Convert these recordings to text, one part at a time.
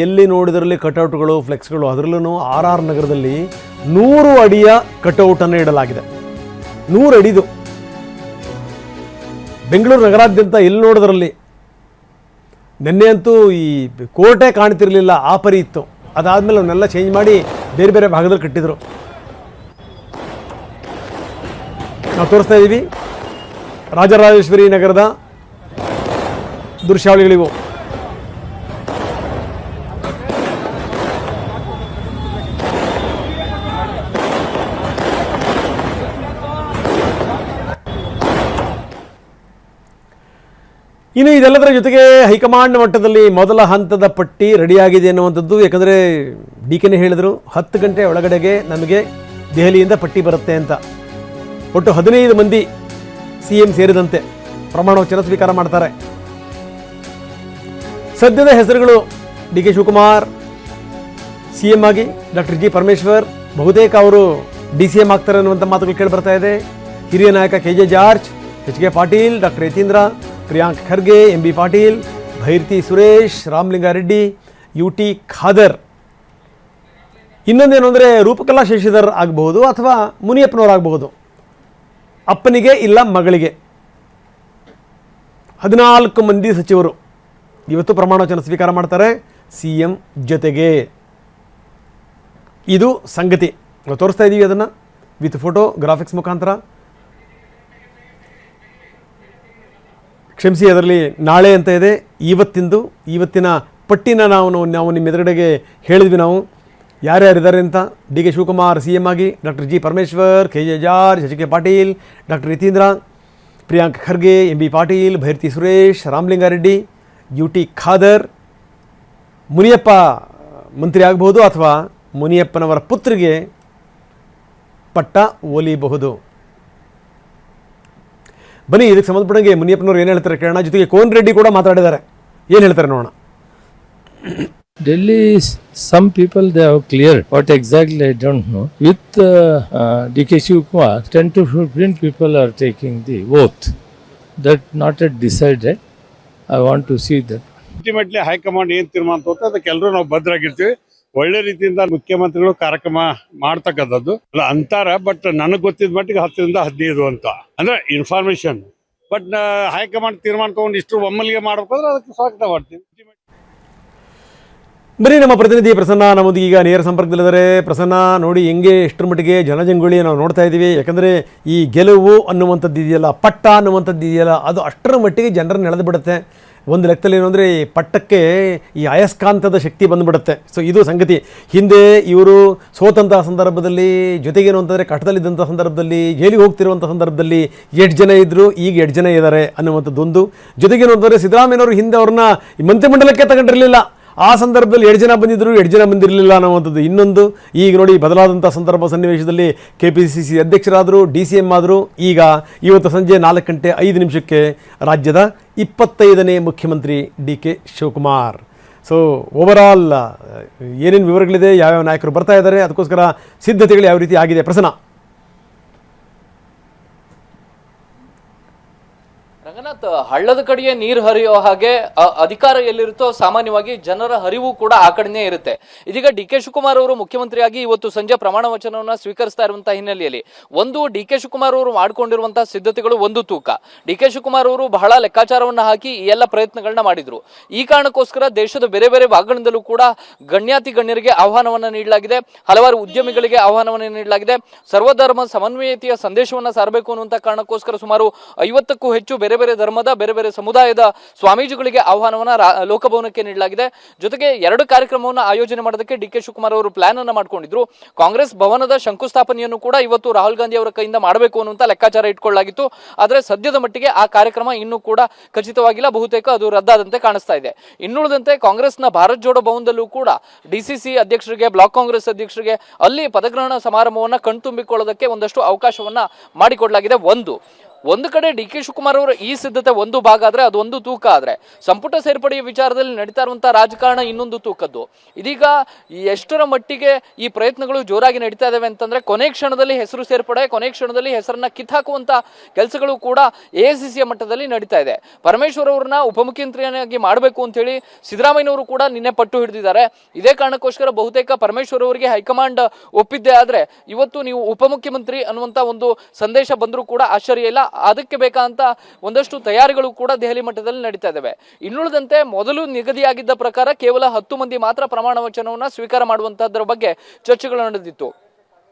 ಎಲ್ಲಿ ನೋಡಿದ್ರಲ್ಲಿ ಕಟೌಟ್ಗಳು ಫ್ಲೆಕ್ಸ್ಗಳು, ಅದರಲ್ಲೂ RR ನಗರದಲ್ಲಿ 100 ಅಡಿಯ ಕಟೌಟನ್ನು ಇಡಲಾಗಿದೆ. 100 ಅಡಿದು ಬೆಂಗಳೂರು ನಗರಾದ್ಯಂತ ಎಲ್ಲಿ ನೋಡಿದ್ರಲ್ಲಿ. ನಿನ್ನೆ ಅಂತೂ ಈ ಕೋಟೆ ಕಾಣ್ತಿರ್ಲಿಲ್ಲ, ಆ ಪರಿ ಇತ್ತು. ಅದಾದಮೇಲೆ ಅವನ್ನೆಲ್ಲ ಚೇಂಜ್ ಮಾಡಿ ಬೇರೆ ಬೇರೆ ಭಾಗದಲ್ಲಿ ಕಟ್ಟಿದ್ರು. ನಾವು ತೋರಿಸ್ತಾ ಇದ್ದೀವಿ ರಾಜರಾಜೇಶ್ವರಿ ನಗರದ ದೃಶ್ಯಾವಳಿಗಳಿವು. ಇನ್ನು ಇದೆಲ್ಲದರ ಜೊತೆಗೆ ಹೈಕಮಾಂಡ್ ಮಟ್ಟದಲ್ಲಿ ಮೊದಲ ಹಂತದ ಪಟ್ಟಿ ರೆಡಿಯಾಗಿದೆ ಅನ್ನುವಂಥದ್ದು. ಯಾಕಂದರೆ DKನೇ ಹೇಳಿದರು 10 ಗಂಟೆ ಒಳಗಡೆಗೆ ನಮಗೆ ದೆಹಲಿಯಿಂದ ಪಟ್ಟಿ ಬರುತ್ತೆ ಅಂತ. ಒಟ್ಟು 15 ಮಂದಿ CM ಸೇರಿದಂತೆ ಪ್ರಮಾಣ ವಚನ ಸ್ವೀಕಾರ ಮಾಡ್ತಾರೆ. ಸದ್ಯದ ಹೆಸರುಗಳು DK ಶಿವಕುಮಾರ್ CM ಆಗಿ, ಡಾಕ್ಟರ್ G ಪರಮೇಶ್ವರ್ ಬಹುತೇಕ ಅವರು DCM ಆಗ್ತಾರೆ ಅನ್ನುವಂಥ ಮಾತುಗಳು ಕೇಳಿ ಬರ್ತಾ ಇದೆ. ಹಿರಿಯ ನಾಯಕ KJ George, HK Patil, doctor Yathindra, Priyank Kharge, MB Patil, Byrathi Suresh, Ramalinga Reddy, UT Khader. ಇನ್ನೊಂದೇನು ಅಂದರೆ ರೂಪಕಲಾ ಶಶಿಧರ್ ಆಗಬಹುದು ಅಥವಾ ಮುನಿಯಪ್ಪನವರಾಗಬಹುದು. ಅಪ್ಪನಿಗೆ ಇಲ್ಲ ಮಗಳಿಗೆ 14 ಮಂದಿ ಸಚಿವರು ಇವತ್ತು ಪ್ರಮಾಣ ವಚನ ಸ್ವೀಕಾರ ಮಾಡ್ತಾರೆ CM ಜೊತೆಗೆ. ಇದು ಸಂಗತಿ. ನಾವು ತೋರಿಸ್ತಾ ಇದ್ದೀವಿ ಅದನ್ನು ವಿತ್ ಫೋಟೋ ಗ್ರಾಫಿಕ್ಸ್ ಮುಖಾಂತರ. ಕ್ಷಮಿಸಿ, ಅದರಲ್ಲಿ ನಾಳೆ ಅಂತ ಇದೆ, ಇವತ್ತಿನ ಪಟ್ಟಿನ ನಾವು ನಿಮ್ಮ ಎದುರುಗಡೆಗೆ ಹೇಳಿದ್ವಿ. ನಾವು ಯಾರ್ಯಾರಿದ್ದಾರೆ ಅಂತ. DK ಶಿವಕುಮಾರ್ CM ಆಗಿ, doctor G Parameshwar, KJ George, HK Patil, doctor Yathindra, Priyank Kharge, MB Patil, Byrathi Suresh, Ramalinga Reddy, UT Khader. Muniyappa ಮಂತ್ರಿ ಆಗಬಹುದು ಅಥವಾ ಮುನಿಯಪ್ಪನವರ ಪುತ್ರಿಗೆ ಪಟ್ಟ ಒಲಿಬಹುದು. ಬನ್ನಿ, ಇದಕ್ಕೆ ಸಂಬಂಧಪಟ್ಟಂಗೆ ಮುನಿಯಪ್ಪನವರು ಏನು ಹೇಳ್ತಾರೆ ಕೇಳೋಣ. ಜೊತೆಗೆ ಕೋನ್ ರೆಡ್ಡಿ ಕೂಡ ಮಾತಾಡಿದ್ದಾರೆ, ಏನು ಹೇಳ್ತಾರೆ ನೋಡೋಣ. Delhi, some people they have cleared. What exactly I don't know. With DK Shivkumar, 10 to 15 people are taking the oath. That not yet decided. I want to see that. Ultimately high command ಏನು ತೀರ್ಮಾನ ತಗೋತಾರೆ ಅದಕ್ಕೆ ಎಲ್ಲರೂ ನಾವು ಭದ್ರಾಗಿರ್ತೀವಿ. ಒಳ್ಳೆ ರೀತಿಯಿಂದ ಮುಖ್ಯಮಂತ್ರಿಗಳು ಕಾರ್ಯಕ್ರಮ ಮಾಡ್ತಕ್ಕಂಥದ್ದು ಅಲ್ಲ ಅಂತಾರ. ಬಟ್ ನನಗೆ ಗೊತ್ತಿದ್ದ ಮಟ್ಟಿಗೆ 10 ರಿಂದ 15 ಅಂತ ಅಂದ್ರೆ ಇನ್ಫಾರ್ಮೇಶನ್. ಬಟ್ ಹೈಕಮಾಂಡ್ ತೀರ್ಮಾನ ತಗೊಂಡು ಇಷ್ಟು ಒಮ್ಮಲಿಗೆ ಮಾಡ್ಬೇಕಾದ್ರೆ ಅದಕ್ಕೆ ಸ್ವಾಗತ ಮಾಡ್ತೀನಿ. ಬರೀ ನಮ್ಮ ಪ್ರತಿನಿಧಿ ಪ್ರಸನ್ನ ನಮ್ಮೊಂದಿಗೆ ಈಗ ನೇರ ಸಂಪರ್ಕದಲ್ಲಿದ್ದಾರೆ. ಪ್ರಸನ್ನ, ನೋಡಿ ಹೆಂಗೆ ಎಷ್ಟರ ಮಟ್ಟಿಗೆ ಜನಜಂಗುಳಿ ನಾವು ನೋಡ್ತಾ ಇದ್ದೀವಿ. ಯಾಕಂದರೆ ಈ ಗೆಲುವು ಅನ್ನುವಂಥದ್ದು ಇದೆಯಲ್ಲ, ಪಟ್ಟ ಅನ್ನುವಂಥದ್ದು ಇದೆಯಲ್ಲ, ಅದು ಅಷ್ಟರ ಮಟ್ಟಿಗೆ ಜನರನ್ನು ಎಳೆದು ಬಿಡುತ್ತೆ. ಒಂದು ಲೆಕ್ಕದಲ್ಲಿ ಏನು ಅಂದರೆ ಈ ಪಟ್ಟಕ್ಕೆ ಈ ಅಯಸ್ಕಾಂತದ ಶಕ್ತಿ ಬಂದುಬಿಡುತ್ತೆ. ಸೊ ಇದು ಸಂಗತಿ. ಹಿಂದೆ ಇವರು ಸೋತಂತಹ ಸಂದರ್ಭದಲ್ಲಿ, ಜೊತೆಗೇನು ಅಂತಂದರೆ ಕಷ್ಟದಲ್ಲಿದ್ದಂಥ ಸಂದರ್ಭದಲ್ಲಿ, ಜೈಲಿಗೆ ಹೋಗ್ತಿರುವಂಥ ಸಂದರ್ಭದಲ್ಲಿ 8 ಜನ ಇದ್ದರು, ಈಗ 8 ಜನ ಇದ್ದಾರೆ ಅನ್ನುವಂಥದ್ದೊಂದು. ಜೊತೆಗೇನು ಅಂತಂದರೆ ಸಿದ್ದರಾಮಯ್ಯನವರು ಹಿಂದೆ ಅವ್ರನ್ನ ಈ ಮಂತ್ರಿಮಂಡಲಕ್ಕೆ ತಗೊಂಡಿರಲಿಲ್ಲ. ಆ ಸಂದರ್ಭದಲ್ಲಿ 2 ಜನ ಬಂದಿದ್ದರು, 2 ಜನ ಬಂದಿರಲಿಲ್ಲ ಅನ್ನುವಂಥದ್ದು ಇನ್ನೊಂದು. ಈಗ ನೋಡಿ ಬದಲಾದಂಥ ಸಂದರ್ಭ ಸನ್ನಿವೇಶದಲ್ಲಿ KPCC ಅಧ್ಯಕ್ಷರಾದರು, DCM ಆದರು. ಈಗ ಇವತ್ತು ಸಂಜೆ 4:05 ರಾಜ್ಯದ 25ನೇ ಮುಖ್ಯಮಂತ್ರಿ DK ಶಿವಕುಮಾರ್. ಸೊ ಓವರಾಲ್ ಏನೇನು ವಿವರಗಳಿದೆ, ಯಾವ್ಯಾವ ನಾಯಕರು ಬರ್ತಾ ಇದ್ದಾರೆ, ಅದಕ್ಕೋಸ್ಕರ ಸಿದ್ಧತೆಗಳು ಯಾವ ರೀತಿ ಆಗಿದೆ ಪ್ರಸನ್ನ? ರಂಗನಾಥ್, ಹಳ್ಳದ ಕಡೆಯೇ ನೀರು ಹರಿಯೋ ಹಾಗೆ ಅಧಿಕಾರ ಎಲ್ಲಿರುತ್ತೋ ಸಾಮಾನ್ಯವಾಗಿ ಜನರ ಹರಿವು ಕೂಡ ಆ ಕಡೆನೇ ಇರುತ್ತೆ. ಇದೀಗ DK ಶಿವಕುಮಾರ್ ಅವರು ಮುಖ್ಯಮಂತ್ರಿಯಾಗಿ ಇವತ್ತು ಸಂಜೆ ಪ್ರಮಾಣ ವಚನವನ್ನ ಸ್ವೀಕರಿಸ್ತಾ ಇರುವಂತಹ ಹಿನ್ನೆಲೆಯಲ್ಲಿ ಒಂದು DK ಶಿವಕುಮಾರ್ ಅವರು ಮಾಡಿಕೊಂಡಿರುವಂತಹ ಸಿದ್ಧತೆಗಳು ಒಂದು ತೂಕ. DK ಶಿವಕುಮಾರ್ ಅವರು ಬಹಳ ಲೆಕ್ಕಾಚಾರವನ್ನ ಹಾಕಿ ಈ ಎಲ್ಲ ಪ್ರಯತ್ನಗಳನ್ನ ಮಾಡಿದ್ರು. ಈ ಕಾರಣಕ್ಕೋಸ್ಕರ ದೇಶದ ಬೇರೆ ಬೇರೆ ಭಾಗಗಳಿಂದಲೂ ಕೂಡ ಗಣ್ಯಾತಿ ಗಣ್ಯರಿಗೆ ಆಹ್ವಾನವನ್ನ ನೀಡಲಾಗಿದೆ, ಹಲವಾರು ಉದ್ಯಮಿಗಳಿಗೆ ಆಹ್ವಾನವನ್ನ ನೀಡಲಾಗಿದೆ. ಸರ್ವಧರ್ಮ ಸಮನ್ವಯತೆಯ ಸಂದೇಶವನ್ನ ಸಾರಬೇಕು ಅನ್ನುವಂತ ಕಾರಣಕ್ಕೋಸ್ಕರ ಸುಮಾರು 50ಕ್ಕೂ ಹೆಚ್ಚು ಬೇರೆ ಬೇರೆ ಧರ್ಮದ ಬೇರೆ ಬೇರೆ ಸಮುದಾಯದ ಸ್ವಾಮೀಜಿಗಳಿಗೆ ಆಹ್ವಾನವನ್ನ ಲೋಕಭವನಕ್ಕೆ ನೀಡಲಾಗಿದೆ. ಜೊತೆಗೆ 2 ಕಾರ್ಯಕ್ರಮವನ್ನು ಆಯೋಜನೆ ಮಾಡೋದಕ್ಕೆ DK ಶಿವಕುಮಾರ್ ಅವರು ಪ್ಲಾನ್ ಅನ್ನ ಮಾಡ್ಕೊಂಡಿದ್ರು. ಕಾಂಗ್ರೆಸ್ ಭವನದ ಶಂಕುಸ್ಥಾಪನೆಯನ್ನು ಕೂಡ ಇವತ್ತು ರಾಹುಲ್ ಗಾಂಧಿ ಅವರ ಕೈಯಿಂದ ಮಾಡಬೇಕು ಅನ್ನುವಂತ ಲೆಕ್ಕಾಚಾರ ಇಟ್ಕೊಳ್ಳಲಾಗಿತ್ತು. ಆದರೆ ಸದ್ಯದ ಮಟ್ಟಿಗೆ ಆ ಕಾರ್ಯಕ್ರಮ ಇನ್ನೂ ಕೂಡ ಖಚಿತವಾಗಿಲ್ಲ, ಬಹುತೇಕ ಅದು ರದ್ದಾದಂತೆ ಕಾಣಿಸ್ತಾ ಇದೆ. ಇನ್ನುಳಿದಂತೆ ಕಾಂಗ್ರೆಸ್ನ ಭಾರತ್ ಜೋಡೋ ಭವನದಲ್ಲೂ ಕೂಡ DCC ಅಧ್ಯಕ್ಷರಿಗೆ, ಬ್ಲಾಕ್ ಕಾಂಗ್ರೆಸ್ ಅಧ್ಯಕ್ಷರಿಗೆ ಅಲ್ಲಿ ಪದಗ್ರಹಣ ಸಮಾರಂಭವನ್ನ ಕಣ್ತುಂಬಿಕೊಳ್ಳೋದಕ್ಕೆ ಒಂದಷ್ಟು ಅವಕಾಶವನ್ನ ಮಾಡಿಕೊಡಲಾಗಿದೆ. ಒಂದು ಕಡೆ ಡಿ ಕೆ ಶಿವಕುಮಾರ್ ಅವರ ಈ ಸಿದ್ಧತೆ ಒಂದು ಭಾಗ ಆದ್ರೆ ಅದು ಒಂದು ತೂಕ ಆದ್ರೆ ಸಂಪುಟ ಸೇರ್ಪಡೆಯ ವಿಚಾರದಲ್ಲಿ ನಡೀತಾ ಇರುವಂತಹ ರಾಜಕಾರಣ ಇನ್ನೊಂದು ತೂಕದ್ದು. ಇದೀಗ ಎಷ್ಟರ ಮಟ್ಟಿಗೆ ಈ ಪ್ರಯತ್ನಗಳು ಜೋರಾಗಿ ನಡೀತಾ ಇದಾವೆ ಅಂತಂದ್ರೆ ಕೊನೆ ಕ್ಷಣದಲ್ಲಿ ಹೆಸರು ಸೇರ್ಪಡೆ, ಕೊನೆ ಕ್ಷಣದಲ್ಲಿ ಹೆಸರನ್ನ ಕಿತ್ತಾಕುವಂತ ಕೆಲಸಗಳು ಕೂಡ ಎಐಸಿಸಿಯ ಮಟ್ಟದಲ್ಲಿ ನಡೀತಾ ಇದೆ. ಪರಮೇಶ್ವರ್ ಅವರನ್ನ ಉಪಮುಖ್ಯಮಂತ್ರಿಯಾಗಿ ಮಾಡಬೇಕು ಅಂತ ಹೇಳಿ ಸಿದ್ದರಾಮಯ್ಯನವರು ಕೂಡ ನಿನ್ನೆ ಪಟ್ಟು ಹಿಡಿದಿದ್ದಾರೆ. ಇದೇ ಕಾರಣಕ್ಕೋಸ್ಕರ ಬಹುತೇಕ ಪರಮೇಶ್ವರ್ ಅವರಿಗೆ ಹೈಕಮಾಂಡ್ ಒಪ್ಪಿದ್ದೇ ಆದ್ರೆ ಇವತ್ತು ನೀವು ಉಪಮುಖ್ಯಮಂತ್ರಿ ಅನ್ನುವಂತ ಒಂದು ಸಂದೇಶ ಬಂದರೂ ಕೂಡ ಆಶ್ಚರ್ಯ ಇಲ್ಲ. ಅದಕ್ಕೆ ಬೇಕಾದಂತ ಒಂದಷ್ಟು ತಯಾರಿಗಳು ಕೂಡ ದೆಹಲಿ ಮಟ್ಟದಲ್ಲಿ ನಡೀತಾ ಇದ್ದಾವೆ. ಇನ್ನುಳಿದಂತೆ ಮೊದಲು ನಿಗದಿಯಾಗಿದ್ದ ಪ್ರಕಾರ ಕೇವಲ 10 ಮಂದಿ ಮಾತ್ರ ಪ್ರಮಾಣ ವಚನವನ್ನ ಸ್ವೀಕಾರ ಮಾಡುವಂತಹದ್ರ ಬಗ್ಗೆ ಚರ್ಚೆಗಳು ನಡೆದಿತ್ತು.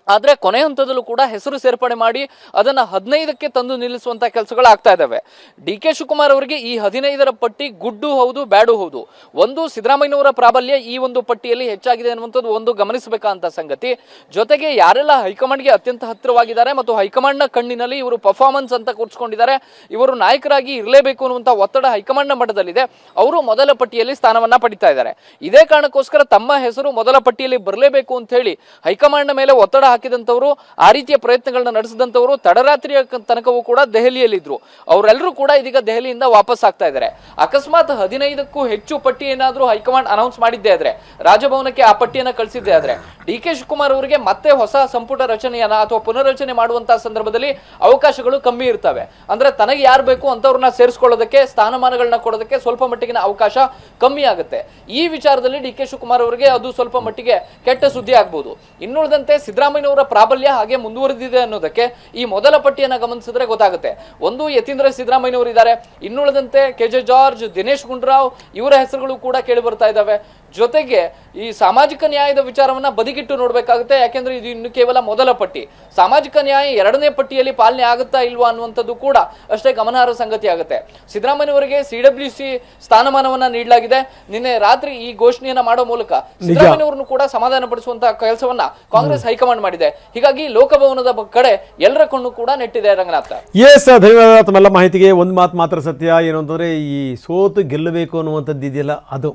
ಆದ್ರೆ ಕೊನೆ ಹಂತದಲ್ಲೂ ಕೂಡ ಹೆಸರು ಸೇರ್ಪಡೆ ಮಾಡಿ ಅದನ್ನ 15ಕ್ಕೆ ತಂದು ನಿಲ್ಲಿಸುವಂತ ಕೆಲಸಗಳು ಆಗ್ತಾ ಇದಾವೆ. ಡಿ ಕೆ ಶಿವಕುಮಾರ್ ಅವರಿಗೆ ಈ 15ರ ಪಟ್ಟಿ ಗುಡ್ಡು ಹೌದು, ಬ್ಯಾಡು ಹೌದು. ಒಂದು, ಸಿದ್ದರಾಮಯ್ಯನವರ ಪ್ರಾಬಲ್ಯ ಈ ಒಂದು ಪಟ್ಟಿಯಲ್ಲಿ ಹೆಚ್ಚಾಗಿದೆ ಅನ್ನುವಂಥದ್ದು ಒಂದು ಗಮನಿಸಬೇಕಾದಂತ ಸಂಗತಿ. ಜೊತೆಗೆ ಯಾರೆಲ್ಲ ಹೈಕಮಾಂಡ್ಗೆ ಅತ್ಯಂತ ಹತ್ತಿರವಾಗಿದ್ದಾರೆ ಮತ್ತು ಹೈಕಮಾಂಡ್ನ ಕಣ್ಣಿನಲ್ಲಿ ಇವರು ಪರ್ಫಾರ್ಮೆನ್ಸ್ ಅಂತ ಕೂರಿಸ್ಕೊಂಡಿದ್ದಾರೆ, ಇವರು ನಾಯಕರಾಗಿ ಇರಲೇಬೇಕು ಅನ್ನುವಂಥ ಒತ್ತಡ ಹೈಕಮಾಂಡ್ನ ಮಟ್ಟದಲ್ಲಿದೆ, ಅವರು ಮೊದಲ ಪಟ್ಟಿಯಲ್ಲಿ ಸ್ಥಾನವನ್ನ ಪಡಿತಾ ಇದ್ದಾರೆ. ಇದೇ ಕಾರಣಕ್ಕೋಸ್ಕರ ತಮ್ಮ ಹೆಸರು ಮೊದಲ ಪಟ್ಟಿಯಲ್ಲಿ ಬರಲೇಬೇಕು ಅಂತ ಹೇಳಿ ಹೈಕಮಾಂಡ್ನ ಮೇಲೆ ಒತ್ತಡ ಹಾಕಿದಂತವರು, ಆ ರೀತಿಯ ಪ್ರಯತ್ನಗಳನ್ನ ನಡೆಸಿದಂತವರು ತಡರಾತ್ರಿಯ ತನಕವೂ ಕೂಡ ದೆಹಲಿಯಲ್ಲಿದ್ರು. ಅವರೆಲ್ಲರೂ ಕೂಡ ಇದೀಗ ದೆಹಲಿಯಿಂದ ವಾಪಸ್ ಆಗ್ತಾ ಇದ್ದಾರೆ. ಅಕಸ್ಮಾತ್ 15ಕ್ಕೂ ಹೆಚ್ಚು ಪಟ್ಟಿ ಏನಾದ್ರೂ ಹೈಕಮಾಂಡ್ ಅನೌನ್ಸ್ ಮಾಡಿದ್ದೇ ಆದ್ರೆ, ರಾಜಭವನಕ್ಕೆ ಆ ಪಟ್ಟಿಯನ್ನ ಕಳಿಸಿದ್ದೇ ಆದ್ರೆ, ಡಿ ಕೆ ಶಿವಕುಮಾರ್ ಅವರಿಗೆ ಮತ್ತೆ ಹೊಸ ಸಂಪುಟ ರಚನೆಯನ್ನ ಅಥವಾ ಪುನರ್ರಚನೆ ಮಾಡುವಂತಹ ಸಂದರ್ಭದಲ್ಲಿ ಅವಕಾಶಗಳು ಕಮ್ಮಿ ಇರ್ತವೆ. ಅಂದ್ರೆ ತನಗೆ ಯಾರು ಬೇಕು ಅಂತವ್ರನ್ನ ಸೇರಿಸ್ಕೊಳ್ಳೋದಕ್ಕೆ, ಸ್ಥಾನಮಾನಗಳನ್ನ ಕೊಡೋದಕ್ಕೆ ಸ್ವಲ್ಪ ಮಟ್ಟಿಗಿನ ಅವಕಾಶ ಕಮ್ಮಿ ಆಗುತ್ತೆ. ಈ ವಿಚಾರದಲ್ಲಿ ಡಿ ಕೆ ಶಿವಕುಮಾರ್ ಅವರಿಗೆ ಅದು ಸ್ವಲ್ಪ ಮಟ್ಟಿಗೆ ಕೆಟ್ಟ ಸುದ್ದಿ ಆಗ್ಬಹುದು. ಇನ್ನುಳಿದಂತೆ ಸಿದ್ದರಾಮಯ್ಯನವರ ಪ್ರಾಬಲ್ಯ ಹಾಗೆ ಮುಂದುವರೆದಿದೆ ಅನ್ನೋದಕ್ಕೆ ಈ ಮೊದಲ ಪಟ್ಟಿಯನ್ನ ಗಮನಿಸಿದ್ರೆ ಗೊತ್ತಾಗುತ್ತೆ. ಒಂದು, ಯತೀಂದ್ರ ಸಿದ್ದರಾಮಯ್ಯನವರು ಇದ್ದಾರೆ, ಇನ್ನುಳಿದಂತೆ ಕೆ.ಜೆ. ಜಾರ್ಜ್, ದಿನೇಶ್ ಗುಂಡೂರಾವ್ ಇವರ ಹೆಸರುಗಳು ಕೂಡ ಕೇಳಿ ಬರ್ತಾ ಇದ್ದಾವೆ. ಜೊತೆಗೆ ಈ ಸಾಮಾಜಿಕ ನ್ಯಾಯದ ವಿಚಾರವನ್ನ ಬದಿಗಿಟ್ಟು ನೋಡ್ಬೇಕಾಗುತ್ತೆ. ಯಾಕೆಂದ್ರೆ ಇದು ಇನ್ನು ಕೇವಲ ಮೊದಲ ಪಟ್ಟಿ. ಸಾಮಾಜಿಕ ನ್ಯಾಯ 2ನೇ ಪಟ್ಟಿಯಲ್ಲಿ ಪಾಲನೆ ಆಗುತ್ತಾ ಇಲ್ವಾ ಅನ್ನುವಂಥದ್ದು ಕೂಡ ಅಷ್ಟೇ ಗಮನಾರ್ಹ ಸಂಗತಿ ಆಗುತ್ತೆ. ಸಿದ್ದರಾಮಯ್ಯನವರಿಗೆ CWC ಸ್ಥಾನಮಾನವನ್ನ ನೀಡಲಾಗಿದೆ. ನಿನ್ನೆ ರಾತ್ರಿ ಈ ಘೋಷಣೆಯನ್ನ ಮಾಡೋ ಮೂಲಕ ಸಿದ್ದರಾಮಯ್ಯನವರನ್ನು ಕೂಡ ಸಮಾಧಾನ ಪಡಿಸುವಂತಹ ಕೆಲಸವನ್ನ ಕಾಂಗ್ರೆಸ್ ಹೈಕಮಾಂಡ್ ಮಾಡಿದೆ. ಹೀಗಾಗಿ ಲೋಕಭವನದ ಕಡೆ ಎಲ್ಲರ ಕಣ್ಣು ಕೂಡ ನೆಟ್ಟಿದೆ. ರಂಗನಾಥ, ಎಸ್, ಧನ್ಯವಾದ ತಮ್ಮೆಲ್ಲ ಮಾಹಿತಿಗೆ. ಒಂದು ಮಾತು ಮಾತ್ರ ಸತ್ಯ ಏನು ಅಂತಂದರೆ, ಈ ಸೋತು ಗೆಲ್ಲಬೇಕು ಅನ್ನುವಂಥದ್ದು ಇದೆಯಲ್ಲ, ಅದು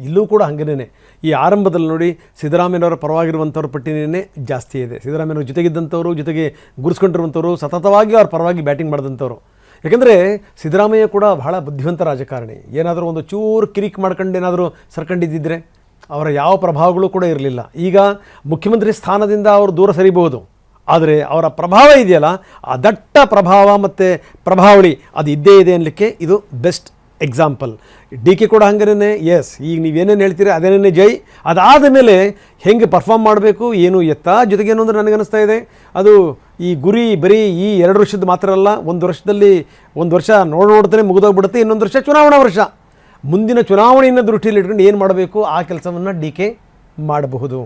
ಇಲ್ಲೂ ಕೂಡ ಹಾಗೇನೆ. ಈ ಆರಂಭದಲ್ಲಿ ನೋಡಿ, ಸಿದ್ದರಾಮಯ್ಯನವರ ಪರವಾಗಿರುವಂಥವ್ರ ಪಟ್ಟಿನೇ ಜಾಸ್ತಿ ಇದೆ. ಸಿದ್ದರಾಮಯ್ಯನವ್ರ ಜೊತೆಗಿದ್ದಂಥವ್ರು, ಜೊತೆಗೆ ಗುರುಸ್ಕೊಂಡಿರುವಂಥವ್ರು, ಸತತವಾಗಿ ಅವ್ರ ಪರವಾಗಿ ಬ್ಯಾಟಿಂಗ್ ಮಾಡಿದಂಥವ್ರು. ಯಾಕೆಂದರೆ ಸಿದ್ದರಾಮಯ್ಯ ಕೂಡ ಬಹಳ ಬುದ್ಧಿವಂತ ರಾಜಕಾರಣಿ. ಏನಾದರೂ ಒಂದು ಚೂರು ಕಿರಿಕ್ ಮಾಡ್ಕೊಂಡು ಏನಾದರೂ ಸರ್ಕೊಂಡಿದ್ದಿದ್ರೆ ಅವರ ಯಾವ ಪ್ರಭಾವಗಳು ಕೂಡ ಇರಲಿಲ್ಲ. ಈಗ ಮುಖ್ಯಮಂತ್ರಿ ಸ್ಥಾನದಿಂದ ಅವರು ದೂರ ಸರಿಬಹುದು, ಆದರೆ ಅವರ ಪ್ರಭಾವ ಇದೆಯಲ್ಲ, ಆ ದಟ್ಟ ಪ್ರಭಾವ ಮತ್ತು ಪ್ರಭಾವಳಿ ಅದು ಇದ್ದೇ ಇದೆ ಅನ್ನಲಿಕ್ಕೆ ಇದು ಬೆಸ್ಟ್ ಎಕ್ಸಾಂಪಲ್. ಡಿ ಕೆ ಕೂಡ ಹಂಗೇನೆ. ಎಸ್, ಈಗ ನೀವೇನೇನು ಹೇಳ್ತೀರಿ ಅದೇನೇ ಜೈ. ಅದಾದ ಮೇಲೆ ಹೆಂಗೆ ಪರ್ಫಾರ್ಮ್ ಮಾಡಬೇಕು ಏನು ಎತ್ತ. ಜೊತೆಗೆ ಏನು ಅಂದರೆ ನನಗನ್ನಿಸ್ತಾ ಇದೆ, ಅದು ಈ ಗುರಿ ಬರೀ ಈ 2 ವರ್ಷದ ಮಾತ್ರ ಅಲ್ಲ, ಒಂದು ವರ್ಷ ನೋಡ್ತಾನೆ ಮುಗಿದೋಗ್ಬಿಡುತ್ತೆ, ಇನ್ನೊಂದು ವರ್ಷ ಚುನಾವಣಾ ವರ್ಷ. ಮುಂದಿನ ಚುನಾವಣೆಯನ್ನು ದೃಷ್ಟಿಯಲ್ಲಿ ಇಟ್ಕೊಂಡು ಏನು ಮಾಡಬೇಕು ಆ ಕೆಲಸವನ್ನು ಡಿ ಕೆ ಮಾಡಬಹುದು.